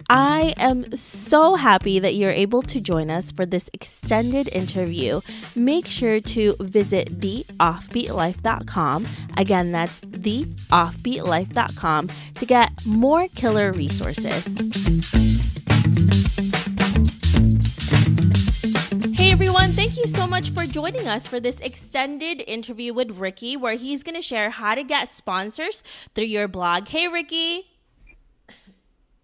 I am so happy that you're able to join us for this extended interview. Make sure to visit theoffbeatlife.com. Again, that's theoffbeatlife.com to get more killer resources. Hey everyone, thank you so much for joining us for this extended interview with Ricky, where he's going to share how to get sponsors through your blog. Hey Ricky.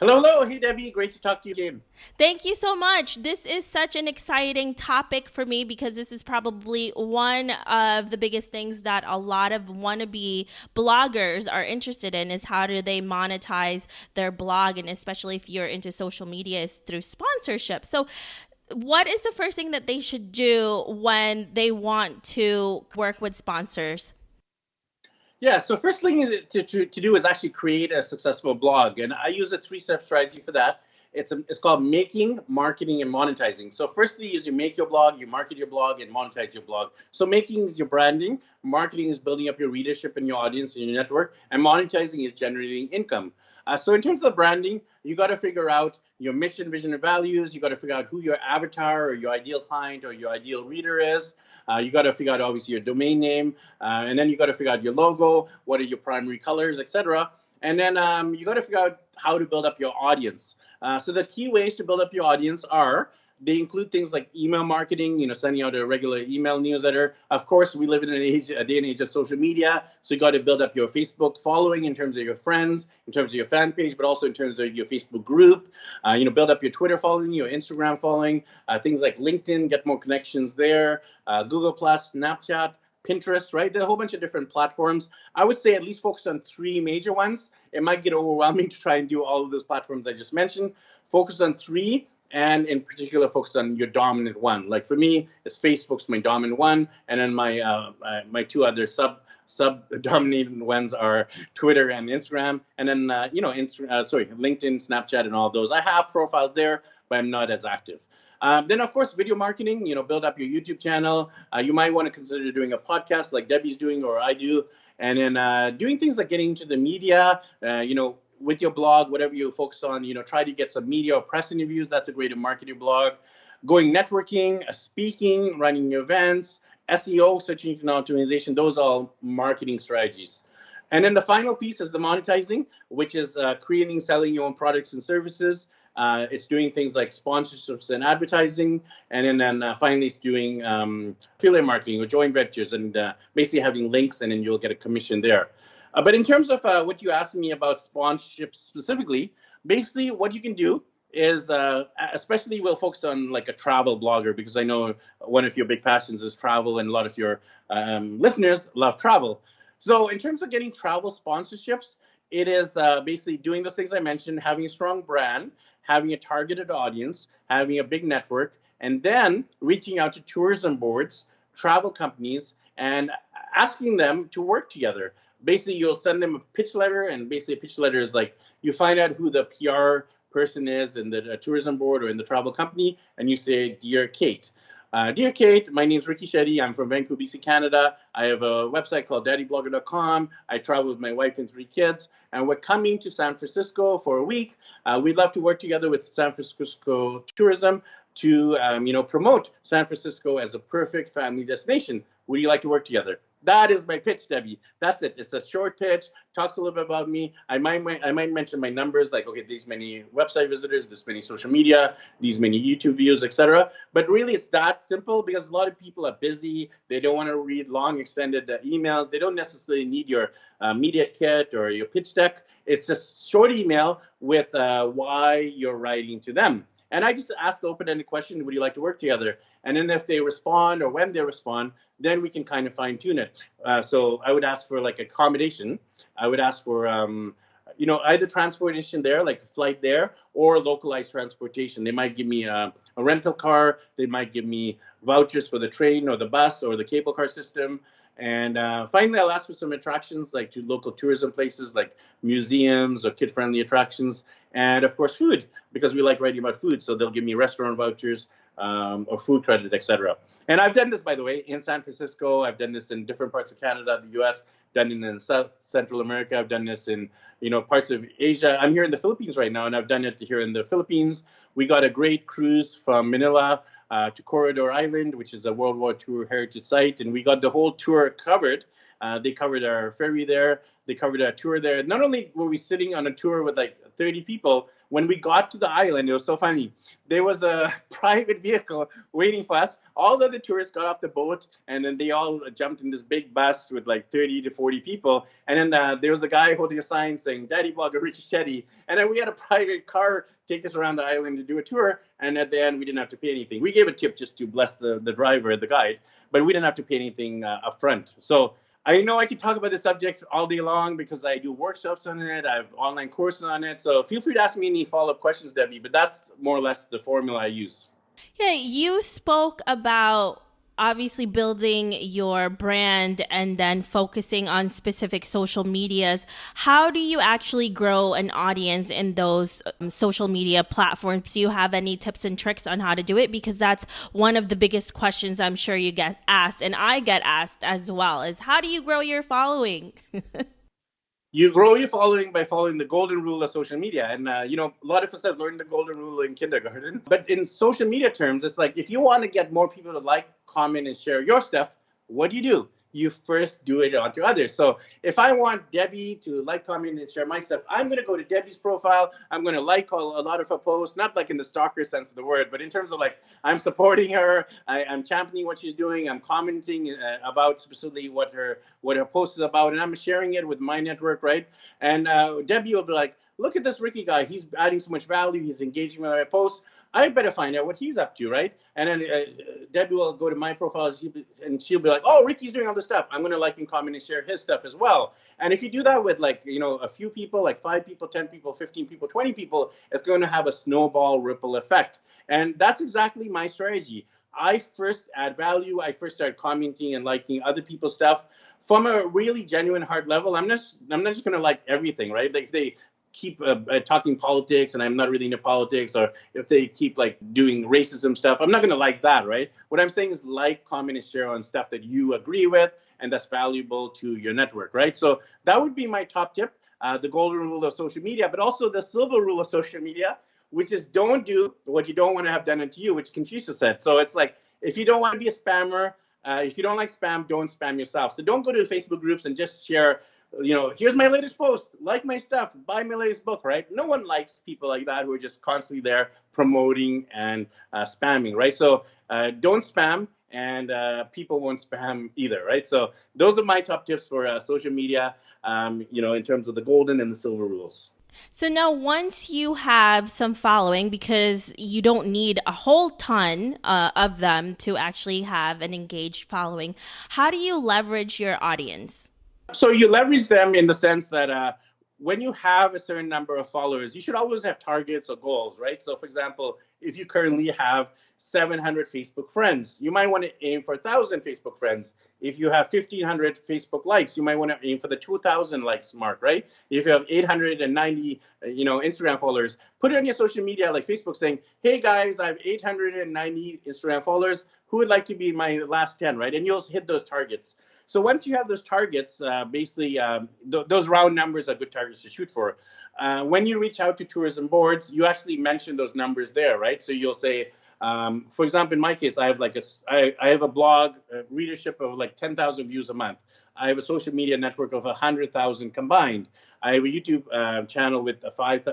Hello, hello. Hey, Debbie. Great to talk to you again. Thank you so much. This is such an exciting topic for me because this is probably one of the biggest things that a lot of wannabe bloggers are interested in is how do they monetize their blog, and especially if you're into social media is through sponsorship. So what is the first thing that they should do when they want to work with sponsors? Yeah, so first thing to do is actually create a successful blog. And I use a 3-step strategy for that. It's called making, marketing, and monetizing. So firstly is you make your blog, you market your blog, and monetize your blog. So making is your branding, marketing is building up your readership and your audience and your network, and monetizing is generating income. So in terms of branding, you got to figure out your mission, vision, and values. You got to figure out who your avatar or your ideal client or your ideal reader is. You got to figure out obviously your domain name, and then you got to figure out your logo, what are your primary colors, etc. And then you got to figure out how to build up your audience. So the key ways to build up your audience are they include things like email marketing, sending out a regular email newsletter. Of course, we live in a day and age of social media, so you got to build up your Facebook following in terms of your friends, in terms of your fan page, but also in terms of your Facebook group. Build up your Twitter following, your Instagram following, things like LinkedIn, get more connections there, Google Plus, Snapchat, Pinterest, right? There are a whole bunch of different platforms. I would say at least focus on 3 major ones. It might get overwhelming to try and do all of those platforms I just mentioned. Focus on 3, and in particular focus on your dominant one. Like for me, it's Facebook's my dominant one, and then my my 2 other sub dominated ones are Twitter and Instagram, and then LinkedIn, Snapchat, and all those. I have profiles there, but I'm not as active. Then, of course, video marketing, build up your YouTube channel. You might want to consider doing a podcast like Debbie's doing or I do. And then doing things like getting into the media, with your blog, whatever you focus on, try to get some media or press interviews. That's a way to market your blog. Going networking, speaking, running events, SEO, search engine optimization, those are all marketing strategies. And then the final piece is the monetizing, which is creating, selling your own products and services. It's doing things like sponsorships and advertising, and then finally it's doing affiliate marketing or joint ventures, and basically having links, and then you'll get a commission there. But in terms of what you asked me about sponsorships specifically, basically what you can do is, especially we'll focus on like a travel blogger, because I know one of your big passions is travel, and a lot of your listeners love travel. So in terms of getting travel sponsorships, it is basically doing those things I mentioned, having a strong brand, having a targeted audience, having a big network, and then reaching out to tourism boards, travel companies, and asking them to work together. Basically, you'll send them a pitch letter, and basically a pitch letter is like you find out who the PR person is in the tourism board or in the travel company, and you say, "Dear Kate, Dear Kate, my name is Ricky Shetty. I'm from Vancouver, BC, Canada. I have a website called daddyblogger.com. I travel with my wife and 3 kids, and we're coming to San Francisco for a week. We'd love to work together with San Francisco Tourism to, promote San Francisco as a perfect family destination. Would you like to work together?" That is my pitch, Debbie. That's it. It's a short pitch. Talks a little bit about me. I might mention my numbers, like, okay, these many website visitors, this many social media, these many YouTube views, etc. But really, it's that simple because a lot of people are busy. They don't want to read long, extended emails. They don't necessarily need your media kit or your pitch deck. It's a short email with why you're writing to them. And I just ask the open-ended question, would you like to work together? And then if they respond or when they respond, then we can kind of fine-tune it. So I would ask for like accommodation. I would ask for, either transportation there, like a flight there, or localized transportation. They might give me a rental car. They might give me vouchers for the train or the bus or the cable car system. And finally, I'll ask for some attractions, like to local tourism places like museums or kid-friendly attractions. And of course, food, because we like writing about food. So they'll give me restaurant vouchers or food credit, etc. And I've done this, by the way, in San Francisco. I've done this in different parts of Canada, the US. done it in South Central America. I've done this in, parts of Asia. I'm here in the Philippines right now, and I've done it here in the Philippines. We got a great cruise from Manila to Corridor Island, which is a World War II heritage site, and we got the whole tour covered. They covered our ferry there. They covered our tour there. Not only were we sitting on a tour with like 30 people, when we got to the island, it was so funny. There was a private vehicle waiting for us. All the other tourists got off the boat, and then they all jumped in this big bus with like 30 to 40 people. And then there was a guy holding a sign saying, "Daddy Blogger Ricky Shetty." And then we had a private car take us around the island to do a tour. And at the end, we didn't have to pay anything. We gave a tip just to bless the driver, the guide, but we didn't have to pay anything up front. So I know I could talk about the subjects all day long because I do workshops on it. I have online courses on it. So feel free to ask me any follow-up questions, Debbie, but that's more or less the formula I use. Yeah, you spoke about obviously building your brand and then focusing on specific social medias. How do you actually grow an audience in those social media platforms? Do you have any tips and tricks on how to do it? Because that's one of the biggest questions I'm sure you get asked, and I get asked as well, is how do you grow your following? You grow your following by following the golden rule of social media. And, a lot of us have learned the golden rule in kindergarten. But in social media terms, it's like if you want to get more people to like, comment, and share your stuff, what do? You first do it onto others. So if I want Debbie to like, comment, and share my stuff, I'm going to go to Debbie's profile. I'm going to like a lot of her posts, not like in the stalker sense of the word, but in terms of like I'm supporting her, I'm championing what she's doing, I'm commenting about specifically what her post is about, and I'm sharing it with my network, right? And Debbie will be like, "Look at this Ricky guy. He's adding so much value. He's engaging with my posts. I better find out what he's up to," right? And then Debbie will go to my profile and she'll be like, "Oh, Ricky's doing all this stuff. I'm going to like and comment and share his stuff as well." And if you do that with like, a few people, like 5 people, 10 people, 15 people, 20 people, it's going to have a snowball ripple effect. And that's exactly my strategy. I first add value. I first start commenting and liking other people's stuff from a really genuine heart level. I'm not just going to like everything, right? Like if they keep talking politics and I'm not really into politics, or if they keep like doing racism stuff, I'm not going to like that, right? What I'm saying is like, comment, and share on stuff that you agree with and that's valuable to your network, right? So that would be my top tip, the golden rule of social media, but also the silver rule of social media, which is don't do what you don't want to have done unto you, which Confucius said. So it's like, if you don't want to be a spammer, if you don't like spam, don't spam yourself. So don't go to Facebook groups and just share, here's my latest post, like my stuff, buy my latest book, right? No one likes people like that who are just constantly there promoting and spamming, right? So don't spam, and people won't spam either, right? So those are my top tips for social media, in terms of the golden and the silver rules. So now once you have some following, because you don't need a whole ton of them to actually have an engaged following, how do you leverage your audience? So you leverage them in the sense that when you have a certain number of followers, you should always have targets or goals, right? So for example, if you currently have 700 Facebook friends, you might want to aim for 1,000 Facebook friends. If you have 1,500 Facebook likes, you might want to aim for the 2,000 likes mark, right? If you have 890, Instagram followers, put it on your social media like Facebook saying, "Hey guys, I have 890 Instagram followers. Who would like to be my last 10, right?" And you'll hit those targets. So once you have those targets, those round numbers are good targets to shoot for. When you reach out to tourism boards, you actually mention those numbers there, right? So you'll say, for example, in my case, I have a blog readership of like 10,000 views a month. I have a social media network of 100,000 combined. I have a YouTube channel with 5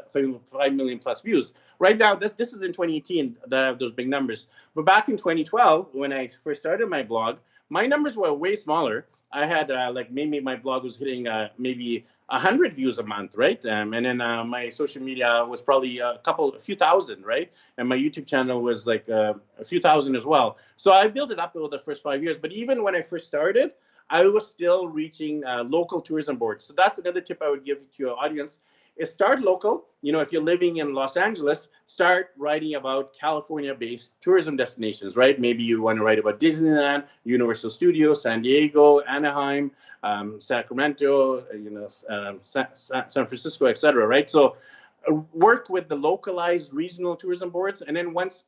million plus views. Right now, this is in 2018 that I have those big numbers. But back in 2012, when I first started my blog, my numbers were way smaller. I had maybe my blog was hitting maybe 100 views a month, right? And then my social media was probably a few thousand, right? And my YouTube channel was like a few thousand as well. So I built it up over the first 5 years. But even when I first started, I was still reaching local tourism boards. So that's another tip I would give to your audience. Is start local. If you're living in Los Angeles, start writing about California-based tourism destinations, right? Maybe you want to write about Disneyland, Universal Studios, San Diego, Anaheim, Sacramento, San Francisco, etc., right? So work with the localized regional tourism boards, and then once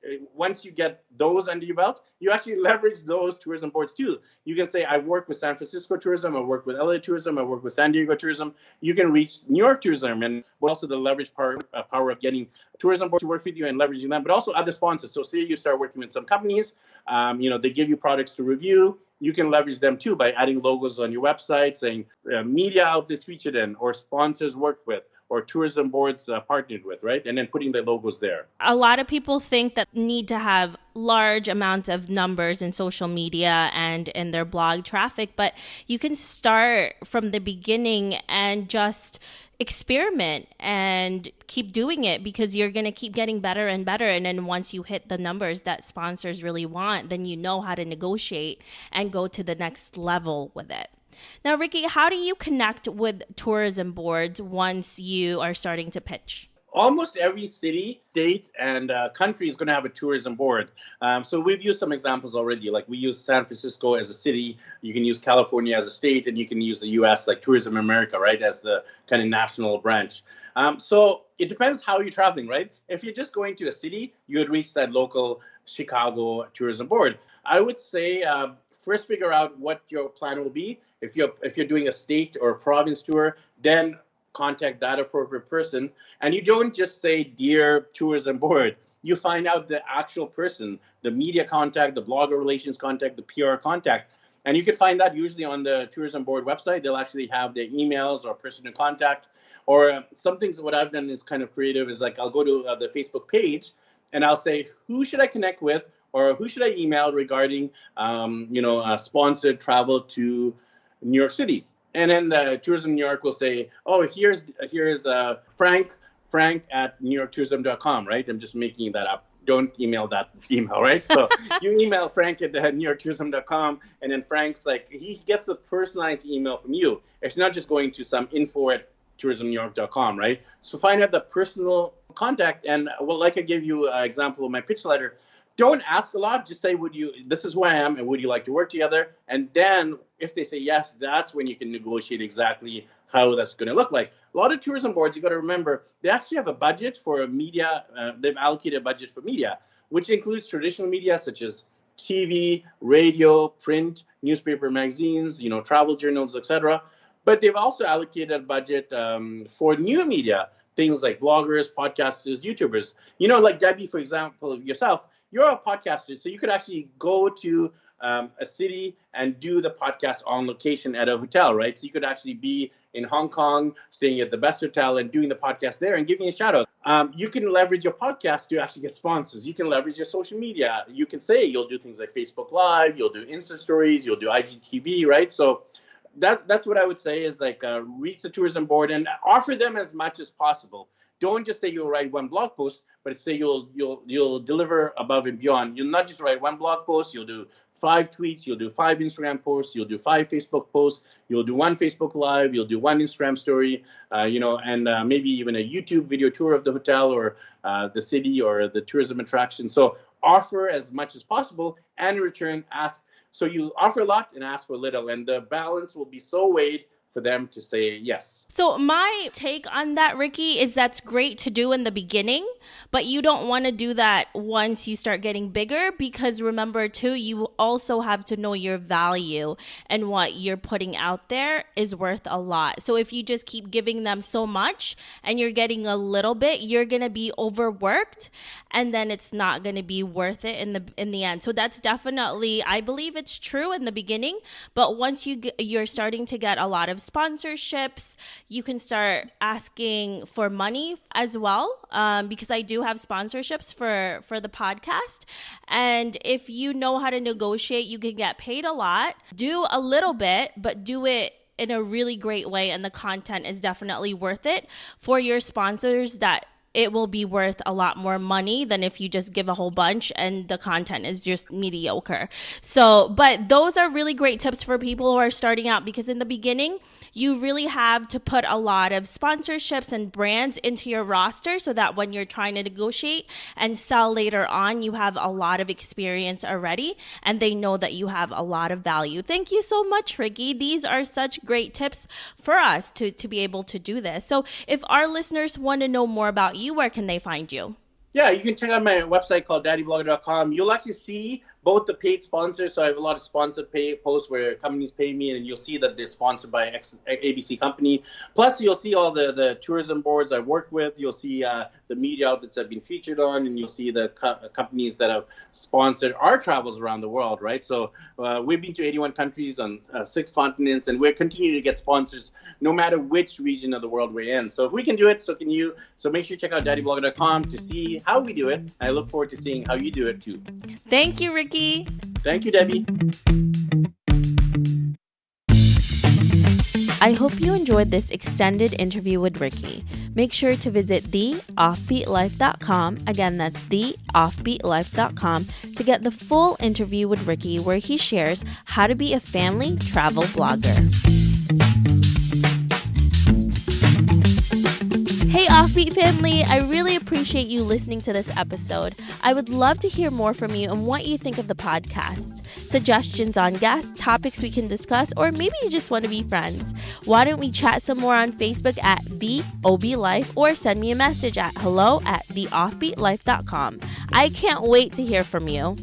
you get those under your belt, you actually leverage those tourism boards too. You can say, I work with San Francisco tourism, I work with LA tourism, I work with San Diego tourism. You can reach New York tourism, and also the leverage power of getting tourism boards to work with you and leveraging them, but also other sponsors. So say you start working with some companies, they give you products to review. You can leverage them too by adding logos on your website, saying media outlets featured in, or sponsors worked with, or tourism boards partnered with, right? And then putting the logos there. A lot of people think that need to have large amounts of numbers in social media and in their blog traffic, but you can start from the beginning and just experiment and keep doing it, because you're going to keep getting better and better. And then once you hit the numbers that sponsors really want, then you know how to negotiate and go to the next level with it. Now, Ricky, how do you connect with tourism boards once you are starting to pitch? Almost every city, state, and country is going to have a tourism board. So we've used some examples already. Like we use San Francisco as a city. You can use California as a state, and you can use the U.S. like Tourism America, right, as the kind of national branch. So it depends how you're traveling, right? If you're just going to a city, you would reach that local Chicago tourism board. I would say first figure out what your plan will be. If you're doing a state or a province tour, then contact that appropriate person. And you don't just say, dear tourism board. You find out the actual person, the media contact, the blogger relations contact, the PR contact. And you can find that usually on the tourism board website. They'll actually have their emails or person to contact. Or some things, what I've done is kind of creative, is like I'll go to the Facebook page and I'll say, who should I connect with, or who should I email regarding, sponsored travel to New York City? And then the Tourism New York will say, oh, here's Frank at newyorktourism.com, right? I'm just making that up. Don't email that email, right? So you email Frank at newyorktourism.com, and then Frank's like, he gets a personalized email from you. It's not just going to some info at tourismnewyork.com, right? So find out the personal contact. And like I gave you an example of my pitch letter, don't ask a lot. Just say, this is who I am, and would you like to work together? And then if they say yes, that's when you can negotiate exactly how that's going to look like. A lot of tourism boards, you got to remember, they actually have a budget for media. They've allocated a budget for media, which includes traditional media such as TV, radio, print, newspaper, magazines, travel journals, etc. But they've also allocated a budget for new media, things like bloggers, podcasters, YouTubers. Like Debbie, for example, yourself. You're a podcaster, so you could actually go to a city and do the podcast on location at a hotel, right? So you could actually be in Hong Kong, staying at the best hotel and doing the podcast there and giving a shout out. You can leverage your podcast to actually get sponsors. You can leverage your social media. You can say you'll do things like Facebook Live, you'll do Insta Stories, you'll do IGTV, right? So that's what I would say is like reach the tourism board and offer them as much as possible. Don't just say you'll write one blog post, but say you'll deliver above and beyond. You'll not just write one blog post. You'll do 5 tweets. You'll do 5 Instagram posts. You'll do 5 Facebook posts. You'll do 1 Facebook Live. You'll do 1 Instagram story. And maybe even a YouTube video tour of the hotel or the city or the tourism attraction. So offer as much as possible, and in return ask. So you offer a lot and ask for little, and the balance will be so weighed for them to say yes. So my take on that, Ricky, is that's great to do in the beginning, but you don't want to do that once you start getting bigger, because remember too, you also have to know your value, and what you're putting out there is worth a lot. So if you just keep giving them so much and you're getting a little bit, you're going to be overworked, and then it's not going to be worth it in the end. So that's definitely, I believe it's true in the beginning, but once you're starting to get a lot of sponsorships, you can start asking for money as well, because I do have sponsorships for the podcast. And if you know how to negotiate, you can get paid a lot. Do a little bit, but do it in a really great way, and the content is definitely worth it for your sponsors that it will be worth a lot more money than if you just give a whole bunch and the content is just mediocre. So, but those are really great tips for people who are starting out, because in the beginning, you really have to put a lot of sponsorships and brands into your roster so that when you're trying to negotiate and sell later on, you have a lot of experience already and they know that you have a lot of value. Thank you so much, Ricky. These are such great tips for us to be able to do this. So if our listeners want to know more about you, where can they find you? Yeah, you can check out my website called daddyblogger.com. You'll actually see both the paid sponsors. So I have a lot of sponsored posts where companies pay me, and you'll see that they're sponsored by ABC company. Plus, you'll see all the tourism boards I work with. You'll see the media outlets I've been featured on, and you'll see the companies that have sponsored our travels around the world, right? So we've been to 81 countries on 6 continents, and we're continuing to get sponsors no matter which region of the world we're in. So if we can do it, so can you. So make sure you check out daddyblogger.com to see how we do it. I look forward to seeing how you do it too. Thank you, Ricky. Thank you, Debbie. I hope you enjoyed this extended interview with Ricky. Make sure to visit theoffbeatlife.com. Again, that's theoffbeatlife.com to get the full interview with Ricky, where he shares how to be a family travel blogger. Hey Offbeat family, I really appreciate you listening to this episode. I would love to hear more from you and what you think of the podcast. Suggestions on guests, topics we can discuss, or maybe you just want to be friends. Why don't we chat some more on Facebook at The OB Life, or send me a message at hello@theoffbeatlife.com. I can't wait to hear from you.